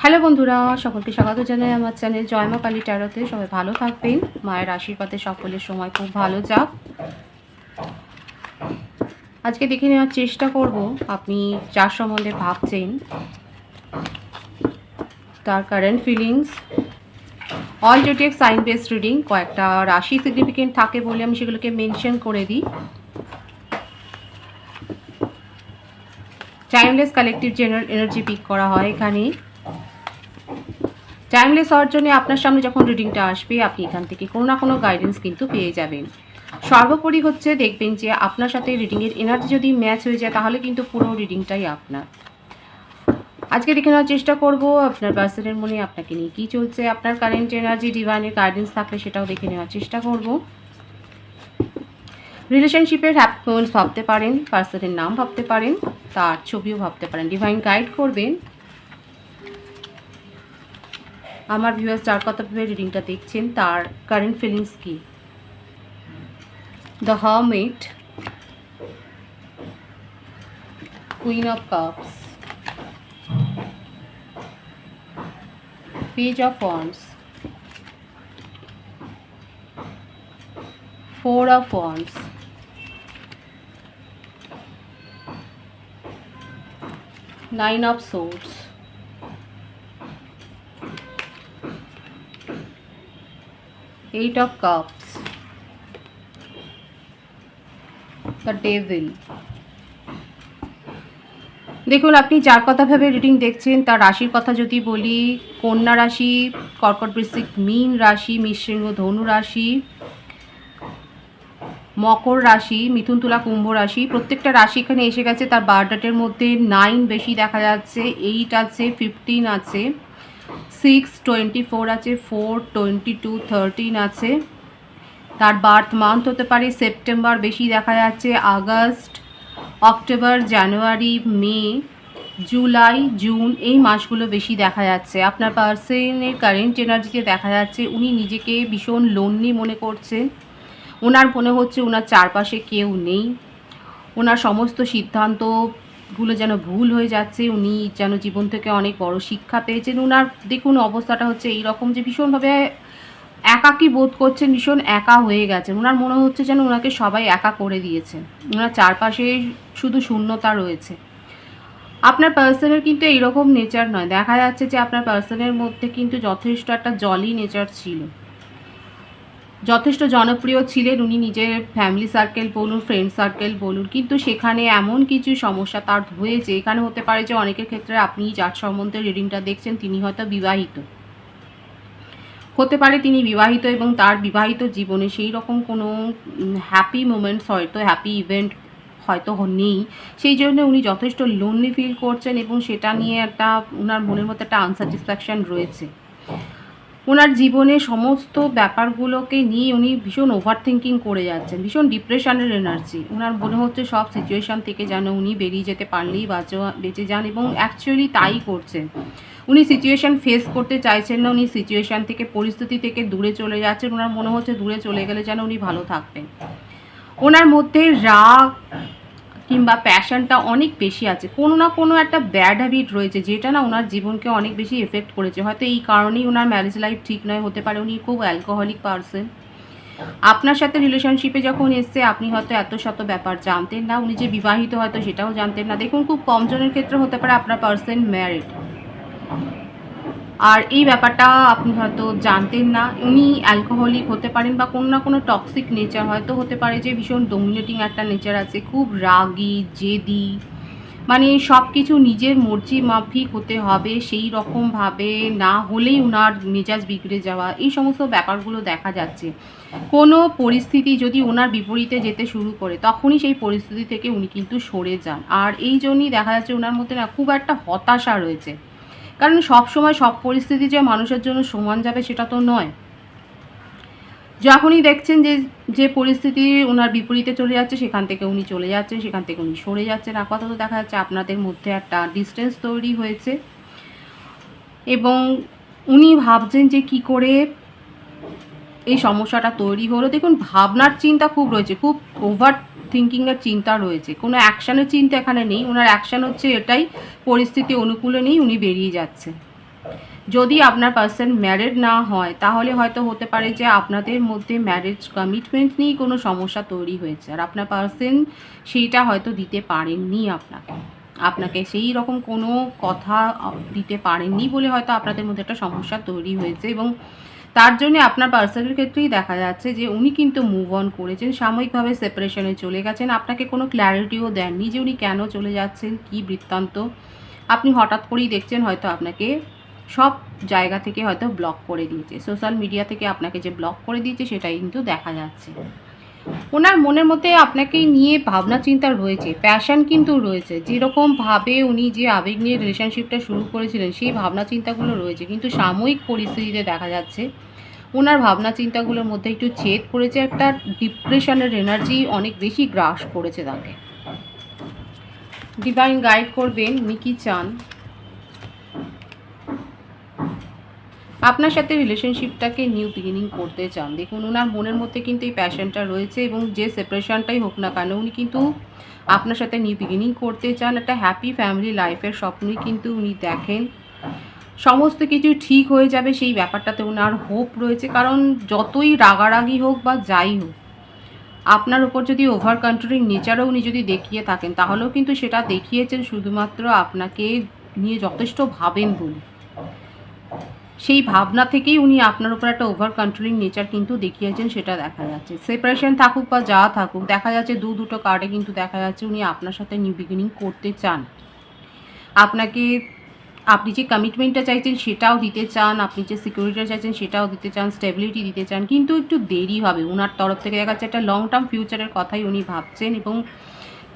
Hello বন্ধুরা, সকলকে স্বাগত জানাই আমার চ্যানেল জয় মা কালী ট্যারোতে। সবাই ভালো থাকবেন, মায়ের আশীর্বাদে সকলের সময় খুব ভালো যাক। আজকে দেখে নেওয়ার চেষ্টা করব আপনি যার সম্বন্ধে ভাবছেন তার current feelings. All zodiac sign based reading, কয়েকটা রাশি সিগনিফিকেন্ট থাকে বলে আমি সেগুলোকে মেনশন করে দিই। Timeless collective general energy pick করা হয় এখানে। টাইমলেস হওয়ার জন্য আপনার সামনে যখন রিডিংটা আসবে আপনি এখান থেকে কোনো না কোনো গাইডেন্স কিন্তু পেয়ে যাবেন। সর্বোপরি হচ্ছে দেখবেন যে আপনার সাথে রিডিংয়ের এনার্জি যদি ম্যাচ হয়ে যায় তাহলে কিন্তু পুরো রিডিংটাই আপনার। আজকে দেখে নেওয়ার চেষ্টা করব আপনার পার্সনের মনে আপনাকে নিয়ে কী চলছে, আপনার কারেন্ট এনার্জি, ডিভাইনের গাইডেন্স থাকলে সেটাও দেখে নেওয়ার চেষ্টা করব। রিলেশনশিপের হ্যাপি মোমেন্টস ভাবতে পারেন, পার্সনের নাম ভাবতে পারেন, তার ছবিও ভাবতে পারেন। ডিভাইন গাইড করবেন আমার ভিউয়ার্স যার কথা ভেবে রিডিংটা দেখছেন তার কারেন্ট ফিলিংস কি। The hermit, queen of cups, page of wands, four of wands, nine of swords, eight of cups, the devil. দেখুন, আপনি যার কথা ভেবে রিডিং দেখছেন তার রাশির কথা যদি বলি, কন্যা রাশি, কর্কট বৃশ্চিক মীন রাশি, মিশ্রিঙ্গ ধনু রাশি, মকর রাশি, মিথুন তুলা কুম্ভ রাশি, প্রত্যেকটা রাশি এখানে এসে গেছে। তার বার্থডেটের মধ্যে 9 বেশি দেখা যাচ্ছে, 8 আছে, 15 আছে, 6, 24 আছে, 4, 22, 13 আছে। তার বার্থ মান্থ হতে পারে সেপ্টেম্বর বেশি দেখা যাচ্ছে, আগস্ট, অক্টোবর, জানুয়ারি, মে, জুলাই, জুন, এই মাসগুলো বেশি দেখা যাচ্ছে। আপনার পার্সনের কারেন্ট এনার্জিতে দেখা যাচ্ছে উনি নিজেকে ভীষণ লোনলি মনে করছেন। ওনার মনে হচ্ছে ওনার চারপাশে কেউ নেই, ওনার সমস্ত সিদ্ধান্তগুলো যেন ভুল হয়ে যাচ্ছে, উনি যেন জীবন থেকে অনেক বড় শিক্ষা পেয়েছেন। ওনার দেখুন অবস্থাটা হচ্ছে এইরকম যে ভীষণভাবে একাকী বোধ করছেন, ভীষণ একা হয়ে গেছেন। ওনার মনে হচ্ছে যেন ওনাকে সবাই একা করে দিয়েছে, ওনার চারপাশে শুধু শূন্যতা রয়েছে। আপনার পার্সনের কিন্তু এইরকম নেচার নয়, দেখা যাচ্ছে যে আপনার পার্সনের মধ্যে কিন্তু যথেষ্ট একটা জলি নেচার ছিল, যথেষ্ট জনপ্রিয় ছিলেন। উনি নিজের ফ্যামিলি সার্কেল বলুন, ফ্রেন্ড সার্কেল বলুন, কিন্তু সেখানে এমন কিছু সমস্যা তার হয়েছে। এখানে হতে পারে যে অনেকের ক্ষেত্রে আপনি যার সম্বন্ধে রিডিংটা দেখছেন তিনি হয়তো বিবাহিত, হতে পারে তিনি বিবাহিত এবং তার বিবাহিত জীবনে সেই রকম কোনো হ্যাপি মোমেন্টস, হয়তো হ্যাপি ইভেন্ট হয়তো নেই। সেই জন্য উনি যথেষ্ট লোনলি ফিল করছেন এবং সেটা নিয়ে একটা ওনার মনের মধ্যে একটা আনস্যাটিসফ্যাকশান রয়েছে। ওনার জীবনে সমস্ত ব্যাপারগুলোকে নিয়ে উনি ভীষণ ওভার থিঙ্কিং করে যাচ্ছেন, ভীষণ ডিপ্রেশনের এনার্জি। ওনার মনে হচ্ছে সব সিচুয়েশান থেকে যেন উনি বেরিয়ে যেতে পারলেই বেঁচে যান, এবং অ্যাকচুয়ালি তাই করছেন। উনি সিচুয়েশান ফেস করতে চাইছেন না, উনি সিচুয়েশান থেকে, পরিস্থিতি থেকে দূরে চলে যাচ্ছেন। ওনার মনে হচ্ছে দূরে চলে গেলে যেন উনি ভালো থাকবেন। ওনার মধ্যে রাগ কিংবা প্যাশনটা অনেক বেশি আছে, কোনো না কোনো একটা ব্যাড হ্যাবিট রয়েছে যেটা না ওনার জীবনকে অনেক বেশি এফেক্ট করেছে। হয়তো এই কারণেই ওনার ম্যারেজ লাইফ ঠিক নয়, হতে পারে উনি খুব অ্যালকোহলিক পারসন। আপনার সাথে রিলেশনশিপে যখন এসছে আপনি হয়তো এত শত ব্যাপার জানতেন না, উনি যে বিবাহিত হয়তো সেটাও জানতেন না। দেখুন, খুব কম জনের ক্ষেত্রে হতে পারে আপনার পার্সন ম্যারিড, আর এই ব্যাপারটা আপনি হয়তো জানতেন না। উনি অ্যালকোহলিক হতে পারেন বা কোনো না কোনো টক্সিক নেচার, হয়তো হতে পারে যে ভীষণ ডমিনেটিং একটা নেচার আছে, খুব রাগী, জেদি, মানে সব কিছু নিজের মর্জি মাফিক হতে হবে, সেই রকমভাবে না হলেই ওনার মেজাজ বিগড়ে যাওয়া, এই সমস্ত ব্যাপারগুলো দেখা যাচ্ছে। কোনো পরিস্থিতি যদি ওনার বিপরীতে যেতে শুরু করে তখনই সেই পরিস্থিতি থেকে উনি কিন্তু সরে যান। আর এই জন্যই দেখা যাচ্ছে ওনার মধ্যে না খুব একটা হতাশা রয়েছে, কারণ সব সময় সব পরিস্থিতি যে মানুষের জন্য সমান যাবে সেটা তো নয়। যখনই দেখছেন যে যে পরিস্থিতি ওনার বিপরীতে চলে যাচ্ছে সেখান থেকে উনি চলে যাচ্ছেন, সেখান থেকে উনি সরে যাচ্ছেন। আপাতত দেখা যাচ্ছে আপনাদের মধ্যে একটা ডিস্টেন্স তৈরি হয়েছে এবং উনি ভাবছেন যে কি করে এই সমস্যাটা তৈরি হলো। দেখুন, ভাবনার চিন্তা খুব রয়েছে, খুব ওভার থিঙ্কিংয়ের চিন্তা রয়েছে, কোনো অ্যাকশানের চিন্তা এখানে নেই। ওনার অ্যাকশান হচ্ছে এটাই, পরিস্থিতি অনুকূলে নেই, উনি বেরিয়ে যাচ্ছে। যদি আপনার পার্সন ম্যারিড না হয় তাহলে হয়তো হতে পারে যে আপনাদের মধ্যে ম্যারেজ কমিটমেন্ট নিয়েই কোনো সমস্যা তৈরি হয়েছে, আর আপনার পার্সন সেইটা হয়তো দিতে পারেননি আপনাকে, আপনাকে সেই রকম কোনো কথা দিতে পারেননি বলে হয়তো আপনাদের মধ্যে একটা সমস্যা তৈরি হয়েছে, এবং তার জন্য আপনার পার্সনের ক্ষেত্রেই দেখা যাচ্ছে যে উনি কিন্তু মুভ অন করেছেন, সাময়িকভাবে সেপারেশনে চলে গেছেন, আপনাকে কোনো ক্ল্যারিটিও দেননি যে উনি কেন চলে যাচ্ছেন, কী বৃত্তান্ত। আপনি হঠাৎ করেই দেখছেন হয়তো আপনাকে সব জায়গা থেকে হয়তো ব্লক করে দিয়েছে, সোশ্যাল মিডিয়া থেকে আপনাকে যে ব্লক করে দিয়েছে সেটাই কিন্তু দেখা যাচ্ছে। ওনার মনের মধ্যে আপনাকে নিয়ে ভাবনা চিন্তা রয়েছে, প্যাশন কিন্তু রয়েছে, যেরকমভাবে উনি যে আবেগ নিয়ে রিলেশনশিপটা শুরু করেছিলেন সেই ভাবনা চিন্তাগুলো রয়েছে, কিন্তু সাময়িক পরিস্থিতিতে দেখা যাচ্ছে ওনার ভাবনা চিন্তাগুলোর মধ্যে একটু ছেদ পড়েছে, একটা ডিপ্রেশনের এনার্জি অনেক বেশি গ্রাস করেছে তাকে। ডিভাইন গাইড করবেন উনি কী চান আপনার সাথে রিলেশনশিপটাকে নিউ বিগিনিং করতে চান। দেখুন ওনার মনের মধ্যে কিন্তু এই প্যাশনটা রয়েছে, এবং যে সেপারেশনটাই হোক না কেন উনি কিন্তু আপনার সাথে নিউ বিগিনিং করতে চান, একটা হ্যাপি ফ্যামিলি লাইফের স্বপ্নই কিন্তু উনি দেখেন। সমস্ত কিছু ঠিক হয়ে যাবে সেই ব্যাপারটাতে ওনার হোপ রয়েছে, কারণ যতই রাগারাগি হোক বা যাই হোক আপনার উপর যদি ওভার কন্ট্রোলিং নেচারও উনি যদি দেখিয়ে থাকেন তাহলেও কিন্তু সেটা দেখিয়েছেন শুধুমাত্র আপনাকে নিয়ে যথেষ্ট ভাবেন বলে। সেই ভাবনা থেকেই উনি আপনার উপর একটা ওভার কন্ট্রোলিং নেচার কিন্তু দেখিয়েছেন, সেটা দেখা যাচ্ছে। সেপারেশন থাকুক বা যা থাকুক দেখা যাচ্ছে দুটো কার্ডে কিন্তু দেখা যাচ্ছে উনি আপনার সাথে নিউ বিগিনিং করতে চান, আপনাকে আপনি যে কমিটমেন্টটা চাইছেন সেটাও দিতে চান, আপনি যে সিকিউরিটিটা চাইছেন সেটাও দিতে চান, স্টেবিলিটি দিতে চান, কিন্তু একটু দেরি হবে ওনার তরফ থেকে। দেখা যাচ্ছে একটা লং টার্ম ফিউচারের কথাই উনি ভাবছেন, এবং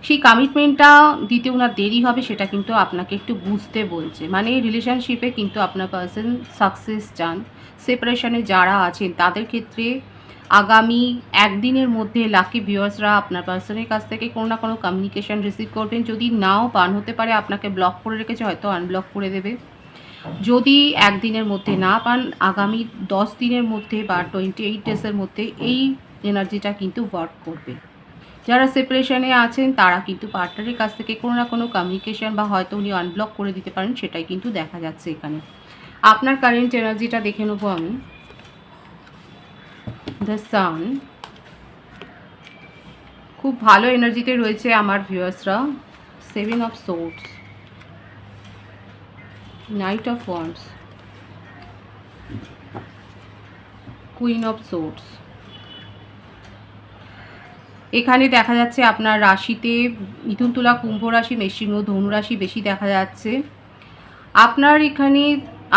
সেই কমিটমেন্টটা দিতে ওনার দেরি হবে সেটা কিন্তু আপনাকে একটু বুঝতে বলছে। মানে রিলেশনশিপে কিন্তু আপনার পার্সন সাকসেস চান। সেপারেশনে যারা আছেন তাদের ক্ষেত্রে আগামী একদিনের মধ্যে লাকি ভিউয়ার্সরা আপনার পার্সনের কাছ থেকে কোনো না কোনো কমিউনিকেশন রিসিভ করবেন। যদি নাও পান, হতে পারে আপনাকে ব্লক করে রেখেছে, হয়তো আনব্লক করে দেবে। যদি একদিনের মধ্যে না পান, আগামী 10 দিনের মধ্যে বা 28 ডেজের মধ্যে এই এনার্জিটা কিন্তু ওয়ার্ক করবে। যারা সেপারেশনে আছেন তারা কিন্তু পার্টনারের কাছ থেকে কোনো না কোনো কমিউনিকেশন বা হয়তো উনি আনব্লক করে দিতে পারেন, সেটাই কিন্তু দেখা যাচ্ছে এখানে। আপনার কারেন্ট এনার্জিটা দেখে নেবো আমি। দ্য সান খুব ভালো এনার্জিতে রয়েছে আমার ভিউয়ার্সরা। 7 of swords, night of wands, queen of swords. এখানে দেখা যাচ্ছে আপনার রাশিতে মিথুন, তুলা, কুম্ভ রাশি, মেষিং ও ধনু রাশি বেশি দেখা যাচ্ছে। আপনার এখানে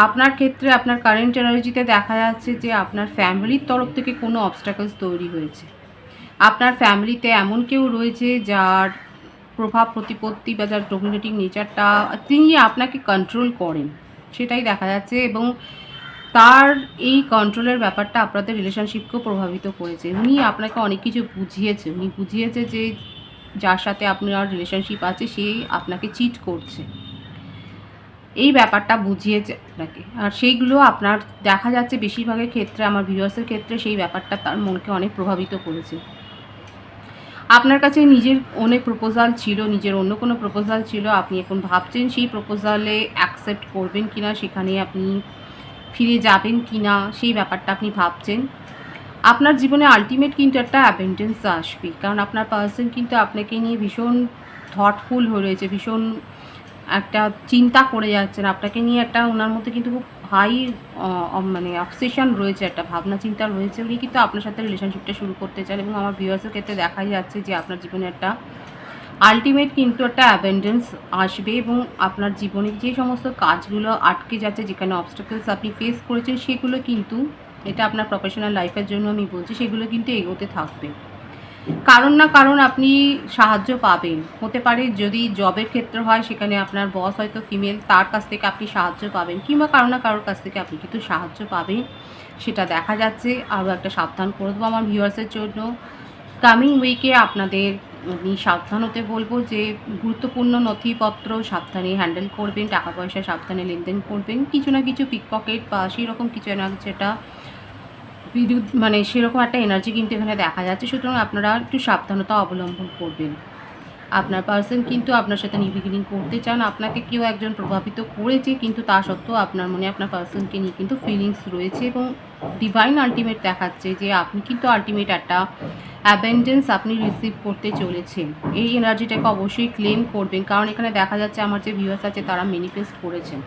আপনার ক্ষেত্রে আপনার কারেন্ট এনার্জিতে দেখা যাচ্ছে যে আপনার ফ্যামিলির তরফ থেকে কোনো অবস্ট্যাকলস তৈরি হয়েছে। আপনার ফ্যামিলিতে এমন কেউ রয়েছে যার প্রভাব প্রতিপত্তি বা যার ডমিনেটিং নেচারটা তিনি আপনাকে কন্ট্রোল করেন, সেটাই দেখা যাচ্ছে, এবং তার এই কন্ট্রোলের ব্যাপারটা আপনাদের রিলেশনশিপকেও প্রভাবিত করেছে। উনি আপনাকে অনেক কিছু বুঝিয়েছে, উনি বুঝিয়েছে যে যার সাথে আপনার রিলেশনশিপ আছে সে আপনাকে চিট করছে, এই ব্যাপারটা বুঝিয়েছে আপনাকে। আর সেইগুলো আপনার দেখা যাচ্ছে বেশিরভাগের ক্ষেত্রে, আমার ভিউয়ার্সের ক্ষেত্রে সেই ব্যাপারটা তার মনকে অনেক প্রভাবিত করেছে। আপনার কাছে নিজের অনেক প্রপোজাল ছিল, নিজের অন্য কোনো প্রপোজাল ছিল, আপনি এখন ভাবছেন সেই প্রপোজালে অ্যাকসেপ্ট করবেন কিনা, সেখানে আপনি ফিরে যাবেন কি না সেই ব্যাপারটা আপনি ভাবছেন। আপনার জীবনে আলটিমেট কিন্তু একটা অ্যাবেন্ডেন্স আসবে, কারণ আপনার পার্সন কিন্তু আপনাকে নিয়ে ভীষণ থটফুল হয়ে রয়েছে, ভীষণ একটা চিন্তা করে যাচ্ছেন আপনাকে নিয়ে, একটা ওনার মধ্যে কিন্তু খুব হাই মানে অবসেশন রয়েছে, একটা ভাবনা চিন্তা রয়েছে। উনি কিন্তু আপনার সাথে রিলেশনশিপটা শুরু করতে চান, এবং আমার ভিউয়ার্সের ক্ষেত্রে দেখাই যাচ্ছে যে আপনার জীবনে একটা আলটিমেট কিন্তু একটা অ্যাবেন্ডেন্স আসবে, এবং আপনার জীবনে যে সমস্ত কাজগুলো আটকে যাচ্ছে, যেখানে অবস্টাকলস আপনি ফেস করেছেন, সেগুলো কিন্তু, এটা আপনার প্রফেশনাল লাইফের জন্য আমি বলছি, সেগুলো কিন্তু এগোতে থাকবে। কারণ না কারণ আপনি সাহায্য পাবেন, হতে পারে যদি জবের ক্ষেত্রে হয় সেখানে আপনার বস হয়তো ফিমেল, তার কাছ থেকে আপনি সাহায্য পাবেন, কিংবা কারো না কারোর কাছ থেকে আপনি কিন্তু সাহায্য পাবেন, সেটা দেখা যাচ্ছে। আরও একটা সাবধান করে দেবো আমার ভিউয়ার্সের জন্য, কামিং উইকে আপনাদের আমি সাবধান হতে বলবো যে গুরুত্বপূর্ণ নথিপত্র সাবধানে হ্যান্ডেল করবেন, টাকা পয়সা সাবধানে লেনদেন করবেন, কিছু না কিছু পিকপকেট বা সেরকম কিছু না যেটা বিদ্যুৎ সেরকম একটা এনার্জি কিন্তু এখানে দেখা যাচ্ছে, সুতরাং আপনারা একটু সাবধানতা অবলম্বন করবেন। আপনার পার্সন কিন্তু আপনার সাথে নিউ বিগিনিং করতে চান। আপনাকে কেউ একজন প্রভাবিত করেছে, কিন্তু তা সত্ত্বেও আপনার মনে আপনার পার্সনকে নিয়ে কিন্তু ফিলিংস রয়েছে এবং ডিভাইন আল্টিমেট দেখাচ্ছে যে আপনি কিন্তু আল্টিমেট একটা অ্যাবেন্ডেন্স আপনি রিসিভ করতে চলেছেন। এই এনার্জিটাকে অবশ্যই ক্লেম করবেন, কারণ এখানে দেখা যাচ্ছে আমার যে ভিউয়ার্স আছে তারা ম্যানিফেস্ট করেছেন।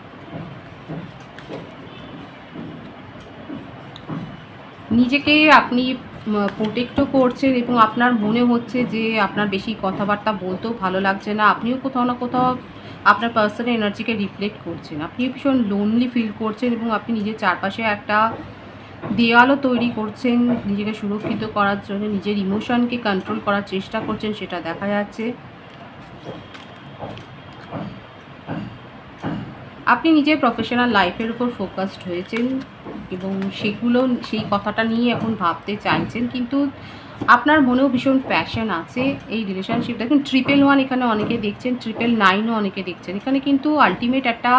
নিজেকে আপনি প্রোটেক্টও করছেন এবং আপনার মনে হচ্ছে যে আপনার বেশি কথাবার্তা বলতেও ভালো লাগছে না। আপনিও কোথাও না কোথাও আপনার পার্সোনাল এনার্জিকে রিফ্লেক্ট করছেন। আপনিও ভীষণ লোনলি ফিল করছেন এবং আপনি নিজের চারপাশে একটা দেওয়ালও তৈরি করছেন নিজেকে সুরক্ষিত করার জন্য, নিজের ইমোশনকে কন্ট্রোল করার চেষ্টা করছেন, সেটা দেখা যাচ্ছে। আপনি নিজের প্রফেশনাল লাইফের উপর ফোকাসড হয়েছেন এবং সেই কথাটা নিয়ে এখন ভাবতে চাইছেন, কিন্তু আপনার মনেও ভীষণ প্যাশন আছে এই রিলেশনশিপ। দেখুন 111 এখানে অনেকে দেখছেন, 999ও অনেকে দেখছেন। এখানে কিন্তু আলটিমেট একটা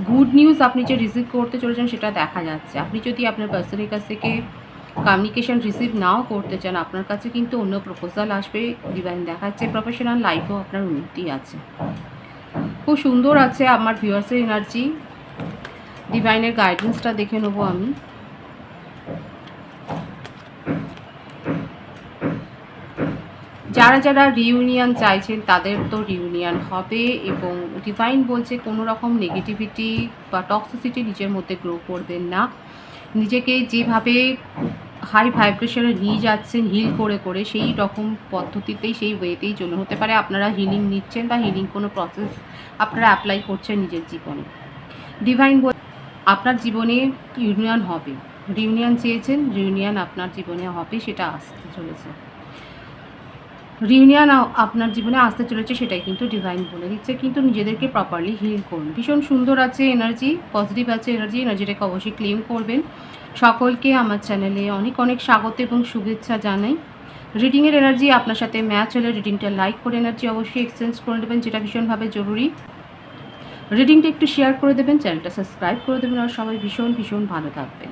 গুড নিউজ আপনি যে রিসিভ করতে চলেছেন সেটা দেখা যাচ্ছে। আপনি যদি আপনার পার্সনের কাছ থেকে কমিউনিকেশন রিসিভ নাও করতে চান, আপনার কাছে কিন্তু অন্য প্রপোজাল আসবে। ডিভাইন দেখাচ্ছে প্রফেশনাল লাইফেও আপনার উন্নতি আছে। খুব সুন্দর আছে আমার ভিউয়ার্সের এনার্জি। ডিভাইনের গাইডেন্সটা দেখে নেবো আমি। যারা যারা রিউনিয়ন চাইছেন তাদের তো রিউনিয়ন হবে এবং ডিভাইন বলছে কোনো রকম নেগেটিভিটি বা টক্সিসিটি নিজের মধ্যে গ্রো করবেন না। নিজেকে যেভাবে হাই ভাইব্রেশনে নিয়ে যাচ্ছেন হিল করে করে, সেই রকম পদ্ধতিতেই সেই ওয়েতেই চলুন। হতে পারে আপনারা হিলিং নিচ্ছেন বা হিলিং কোনো প্রসেস আপনারা অ্যাপ্লাই করছেন নিজের জীবনে। ডিভাইন আপনার জীবনে ইউনিয়ন হবে। রিউনিয়ন চেয়েছেন, রিউনিয়ন আপনার জীবনে হবে, সেটা আসতে চলেছে। রিউনিয়ন আপনার জীবনে আসতে চলেছে, সেটাই কিন্তু ডিভাইন বলে দিচ্ছে। কিন্তু নিজেদেরকে প্রপারলি হিল করুন। ভীষণ সুন্দর আছে এনার্জি, পজিটিভ আছে এনার্জিটাকে অবশ্যই ক্লেম করবেন। সকলকে আমার চ্যানেলে অনেক অনেক স্বাগত এবং শুভেচ্ছা জানাই। রিডিংয়ের এনার্জি আপনার সাথে ম্যাচ হলে রিডিংটা লাইক করে এনার্জি অবশ্যই এক্সচেঞ্জ করে নেবেন, যেটা ভীষণভাবে জরুরি। রিডিংটা একটু শেয়ার করে দেবেন, চ্যানেলটা সাবস্ক্রাইব করে দেবেন, আর সবাই ভীষণ ভীষণ ভালো থাকবেন।